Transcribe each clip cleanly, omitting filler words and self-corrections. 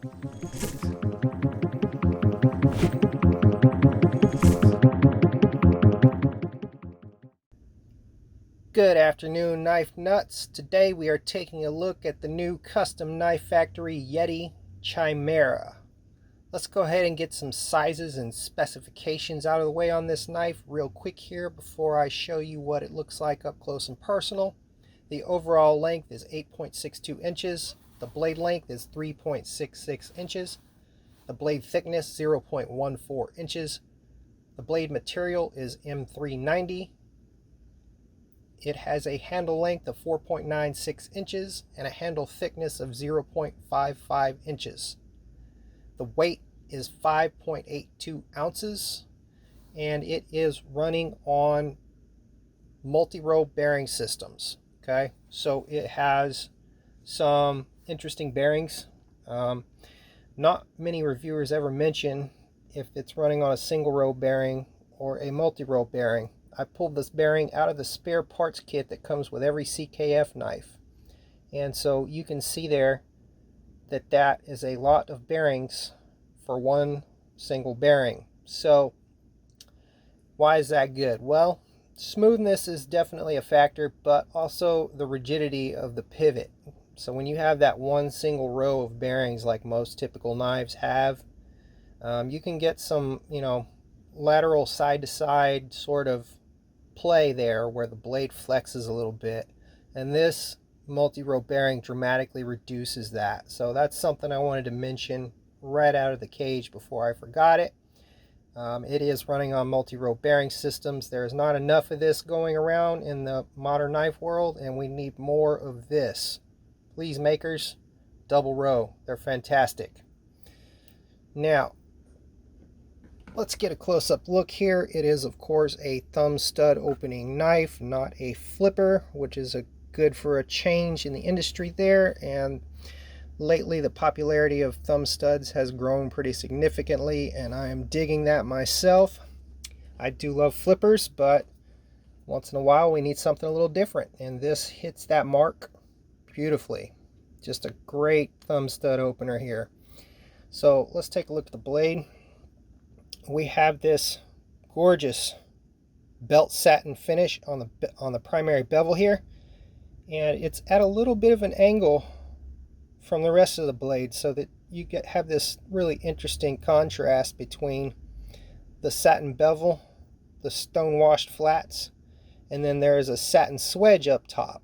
Good afternoon, knife nuts. Today we are taking a look at the new Custom Knife Factory Yeti Chimera. Let's go ahead and get some sizes and specifications out of the way on this knife real quick here before I show you what it looks like up close and personal. The overall length is 8.62 inches. The blade length is 3.66 inches. The blade thickness 0.14 inches. The blade material is M390. It has a handle length of 4.96 inches and a handle thickness of 0.55 inches. The weight is 5.82 ounces, and it is running on multi-row bearing systems. Okay, so it has some interesting bearings. Not many reviewers ever mention if it's running on a single row bearing or a multi-row bearing. I pulled this bearing out of the spare parts kit that comes with every CKF knife. And so you can see there that that is a lot of bearings for one single bearing. So why is that good? Well, smoothness is definitely a factor, but also the rigidity of the pivot. So when you have that one single row of bearings like most typical knives have, you can get some, lateral side to side sort of play there where the blade flexes a little bit, and this multi-row bearing dramatically reduces that. So that's something I wanted to mention right out of the cage before I forgot it. It is running on multi-row bearing systems. There's not enough of this going around in the modern knife world, and we need more of this. Please, makers, double row. They're fantastic. Now let's get a close-up look here. It is, of course, a thumb stud opening knife, not a flipper, which is good for a change in the industry there. And lately, the popularity of thumb studs has grown pretty significantly, and I am digging that myself. I do love flippers, but once in a while, we need something a little different, and this hits that mark beautifully. Just a great thumb stud opener here. So let's take a look at the blade. We have this gorgeous belt satin finish on the primary bevel here, and it's at a little bit of an angle from the rest of the blade, so that you have this really interesting contrast between the satin bevel, the stone washed flats, and then there is a satin swedge up top,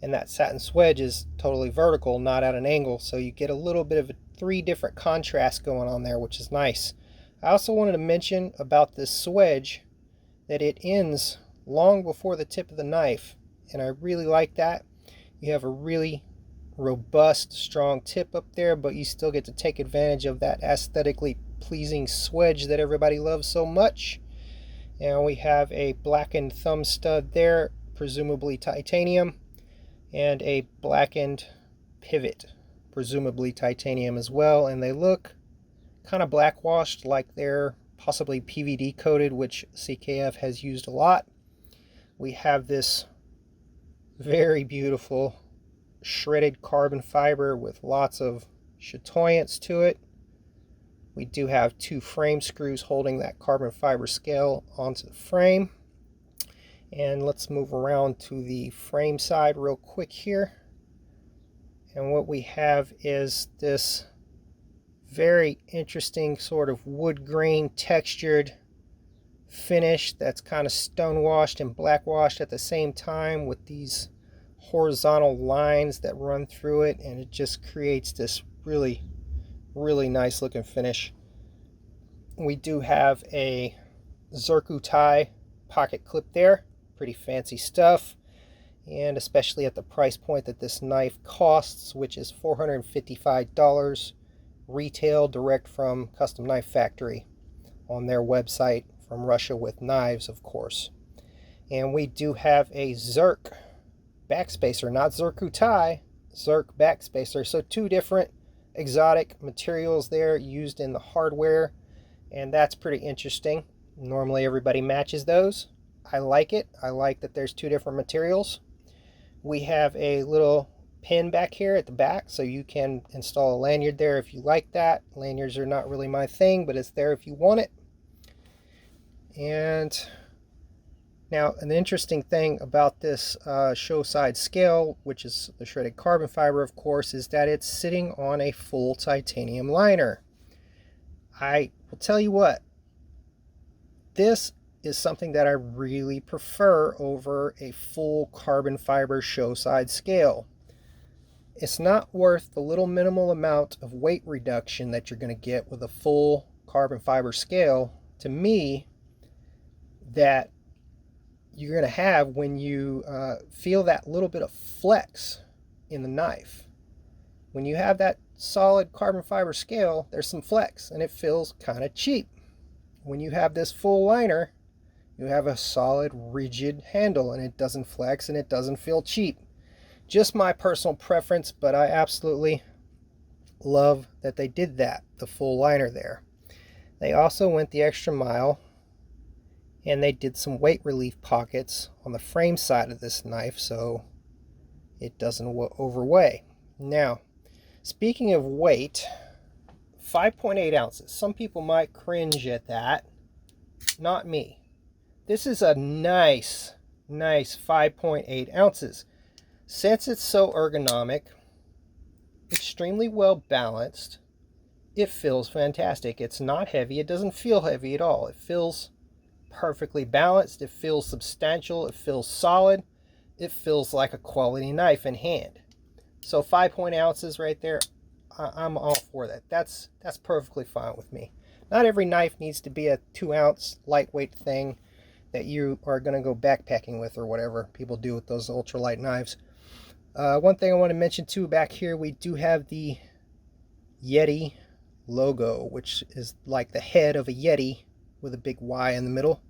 and that satin swedge is totally vertical, not at an angle, so you get a little bit of three different contrasts going on there, which is nice. I also wanted to mention about this swedge that it ends long before the tip of the knife, and I really like that. You have a really robust, strong tip up there, but you still get to take advantage of that aesthetically pleasing swedge that everybody loves so much. And we have a blackened thumb stud there, presumably titanium, and a blackened pivot, presumably titanium as well, and they look kind of black washed, like they're possibly PVD coated, which CKF has used a lot. We have this very beautiful shredded carbon fiber with lots of chatoyance to it. We do have two frame screws holding that carbon fiber scale onto the frame. And let's move around to the frame side real quick here. And what we have is this very interesting sort of wood grain textured finish that's kind of stone washed and black washed at the same time, with these horizontal lines that run through it, and it just creates this really nice looking finish. We do have a zircuti pocket clip there, pretty fancy stuff, and especially at the price point that this knife costs, which is $455 retail, direct from Custom Knife Factory on their website from Russia with knives, of course. And we do have a Zerk backspacer, not Zircuti, Zerk backspacer. So two different exotic materials there used in the hardware, and that's pretty interesting. Normally everybody matches those. I like it. I like that there's two different materials. We have a little pin back here at the back, so you can install a lanyard there if you like that. Lanyards are not really my thing, but it's there if you want it. And now, an interesting thing about this show side scale, which is the shredded carbon fiber, of course, is that it's sitting on a full titanium liner. I will tell you what, this is something that I really prefer over a full carbon fiber show side scale. It's not worth the little minimal amount of weight reduction that you're going to get with a full carbon fiber scale, to me, that you're going to have when you feel that little bit of flex in the knife. When you have that solid carbon fiber scale, there's some flex and it feels kind of cheap. When you have this full liner, you have a solid rigid handle and it doesn't flex and it doesn't feel cheap. Just my personal preference, but I absolutely love that they did that, the full liner there. They also went the extra mile and they did some weight relief pockets on the frame side of this knife so it doesn't overweigh. Now, speaking of weight, 5.8 ounces. Some people might cringe at that. Not me. This is a nice 5.8 ounces. Since it's so ergonomic, extremely well balanced, it feels fantastic. It's not heavy. It doesn't feel heavy at all. It feels perfectly balanced. It feels substantial. It feels solid. It feels like a quality knife in hand. So 5.8 ounces right there, I'm all for that. That's perfectly fine with me. Not every knife needs to be a 2-ounce lightweight thing that you are going to go backpacking with or whatever people do with those ultralight knives. One thing I want to mention too, back here we do have the Yeti logo, which is like the head of a Yeti with a big Y in the middle.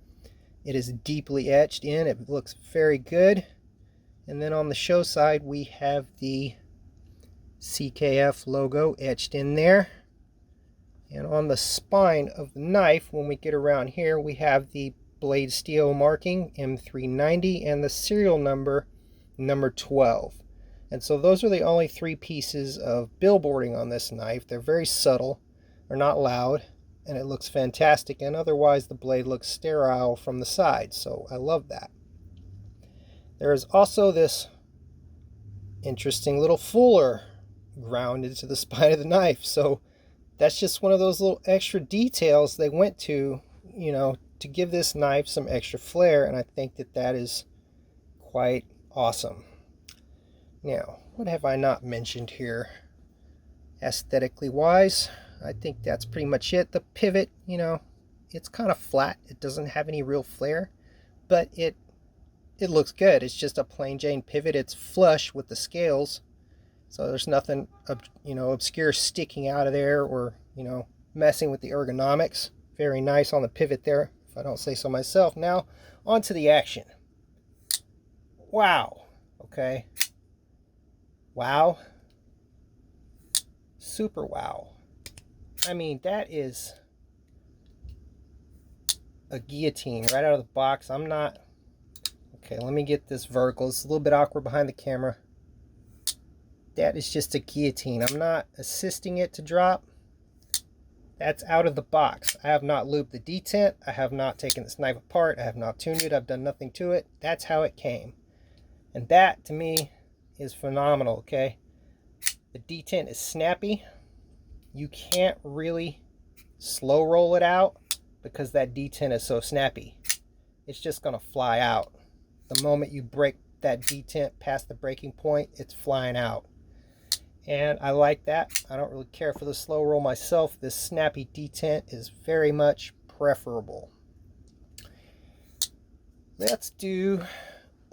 It is deeply etched in. It looks very good. And then on the show side we have the CKF logo etched in there. And on the spine of the knife, when we get around here, we have the blade steel marking M390 and the serial number 12. And so those are the only 3 pieces of billboarding on this knife. They're very subtle, they're not loud, and it looks fantastic. And otherwise the blade looks sterile from the side, so I love that. There is also this interesting little fuller ground into the spine of the knife. So that's just one of those little extra details they went to, to give this knife some extra flair, and I think that that is quite awesome. Now, what have I not mentioned here aesthetically wise? I think that's pretty much it. The pivot, it's kind of flat. It doesn't have any real flair, but it looks good. It's just a plain Jane pivot. It's flush with the scales, so there's nothing obscure sticking out of there or messing with the ergonomics. Very nice on the pivot there, if I don't say so myself. Now on to the action. Wow. Okay. Wow. Super wow. I mean, that is a guillotine right out of the box. Okay, let me get this vertical. It's a little bit awkward behind the camera. That is just a guillotine. I'm not assisting it to drop. That's out of the box. I have not lubed the detent. I have not taken this knife apart. I have not tuned it. I've done nothing to it. That's how it came. And that, to me, is phenomenal, okay? The detent is snappy. You can't really slow roll it out because that detent is so snappy. It's just going to fly out. The moment you break that detent past the breaking point, it's flying out. And I like that. I don't really care for the slow roll myself. This snappy detent is very much preferable. Let's do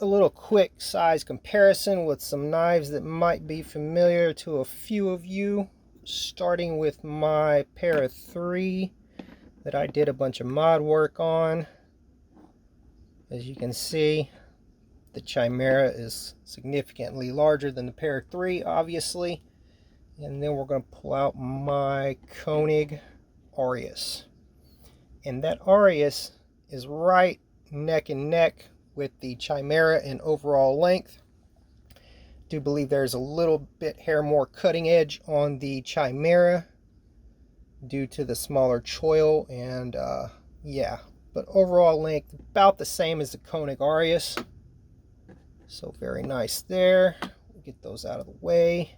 a little quick size comparison with some knives that might be familiar to a few of you, starting with my pair of 3 that I did a bunch of mod work on. As you can see, the Chimera is significantly larger than the pair of 3, obviously. And then we're going to pull out my Koenig Aureus. And that Aureus is right neck and neck with the Chimera in overall length. do believe there's a little bit more cutting edge on the Chimera due to the smaller choil, and yeah, but overall length about the same as the Koenig Arius. So very nice there. We'll get those out of the way.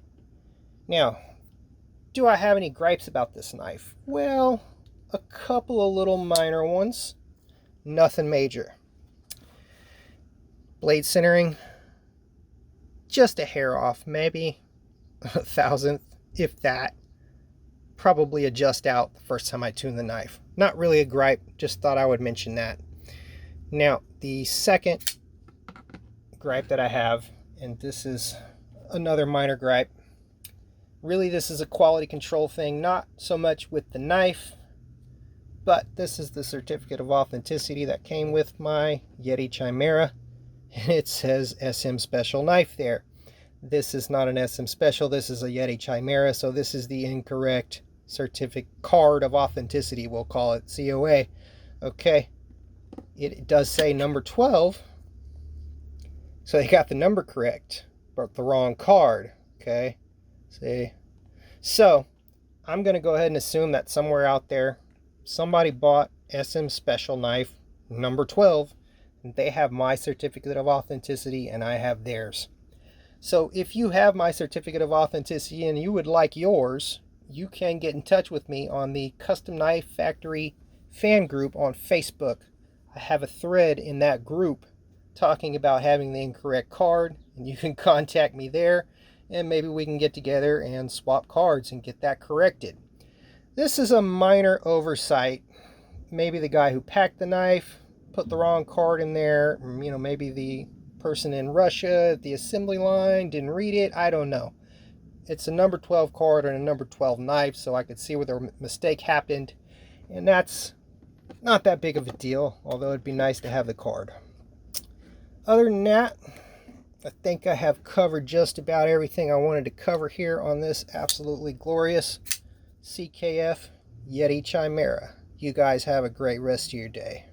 Now, do I have any gripes about this knife? Well, a couple of little minor ones. Nothing major. Blade centering, just a hair off, maybe a thousandth, if that. Probably adjust out the first time I tune the knife. Not really a gripe, just thought I would mention that. Now, the second gripe that I have, and this is another minor gripe, really this is a quality control thing, not so much with the knife, but this is the certificate of authenticity that came with my Yeti Chimera, and it says SM Special Knife there. This is not an SM Special, this is a Yeti Chimera, so this is the incorrect certificate card of authenticity, we'll call it COA. Okay, it does say number 12, so they got the number correct, but the wrong card. Okay, see, so I'm going to go ahead and assume that somewhere out there somebody bought SM Special Knife number 12, and they have my certificate of authenticity and I have theirs. So if you have my certificate of authenticity and you would like yours, you can get in touch with me on the Custom Knife Factory fan group on Facebook. I have a thread in that group talking about having the incorrect card, and you can contact me there, and maybe we can get together and swap cards and get that corrected. This is a minor oversight. Maybe the guy who packed the knife put the wrong card in there. You know, maybe the person in Russia at the assembly line didn't read it. I don't know. It's a number 12 card and a number 12 knife, so I could see where the mistake happened, and that's not that big of a deal, although it'd be nice to have the card. Other than that, I think I have covered just about everything I wanted to cover here on this absolutely glorious CKF Yeti Chimera. You guys have a great rest of your day.